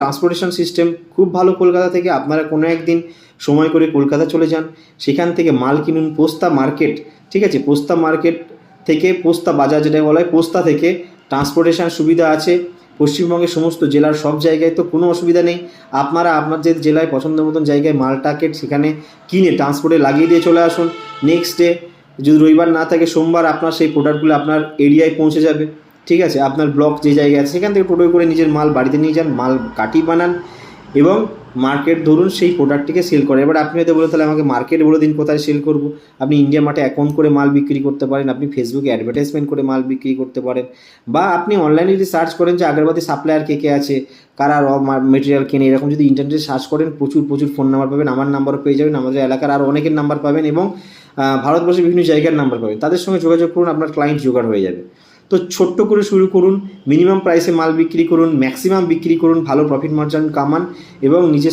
Transportation system খুব ভালো কলকাতা থেকে। আপনারা কোনো একদিন সময় করে কলকাতা চলে যান, সেখান থেকে মাল কিনুন পোস্তা মার্কেট, ঠিক আছে? পোস্তা মার্কেট থেকে পোস্তা বাজার যেটা বলা হয়, পোস্তা থেকে ট্রান্সপোর্টেশন সুবিধা আছে পশ্চিমবঙ্গের সমস্ত জেলার সব জায়গায়, তো কোনো অসুবিধা নেই। আপনারা আপনাদের জেলায় পছন্দ মতন জায়গায় মালটাকে সেখানে কিনে ট্রান্সপোর্টে লাগিয়ে দিয়ে চলে আসুন। নেক্সট ডে যদি রবিবার না থাকে সোমবার আপনার সেই প্রোডাক্টগুলো আপনার এরিয়ায় পৌঁছে যাবে, ঠিক আছে? আপনার ব্লক যে জায়গায় আছে সেখান থেকে টোটোয় করে নিজের মাল বাড়িতে নিয়ে যান, মাল কাটি বানান এবং মার্কেট ধরুন সেই প্রোডাক্টটিকে সেল করে। এবার আপনি হয়তো বলে তাহলে আমাকে মার্কেট বলে দিন কোথায় সেল করব। আপনি ইন্ডিয়া মার্টে অ্যাকাউন্ট করে মাল বিক্রি করতে পারেন, আপনি ফেসবুকে অ্যাডভার্টাইজমেন্ট করে মাল বিক্রি করতে পারেন, বা আপনি অনলাইনে যদি সার্চ করেন যে আগরবাতি সাপ্লায়ার কে কে আছে, কারা র মেটেরিয়াল কেনে, এরকম যদি ইন্টারনেটে সার্চ করেন প্রচুর প্রচুর ফোন নাম্বার পাবেন, আমার নাম্বারও পেয়ে যাবেন, আমাদের এলাকার আরও অনেকের নাম্বার পাবেন এবং ভারতবর্ষের বিভিন্ন জায়গার নাম্বার পাবেন। তাদের সঙ্গে যোগাযোগ করুন, আপনার ক্লায়েন্ট জোগাড় হয়ে যাবে। তো ছোট্ট করে শুরু করুন, মিনিমাম প্রাইসে মাল বিক্রি করুন, ম্যাক্সিমাম বিক্রি করুন, ভালো প্রফিট মার্জিন কামান এবং নিজে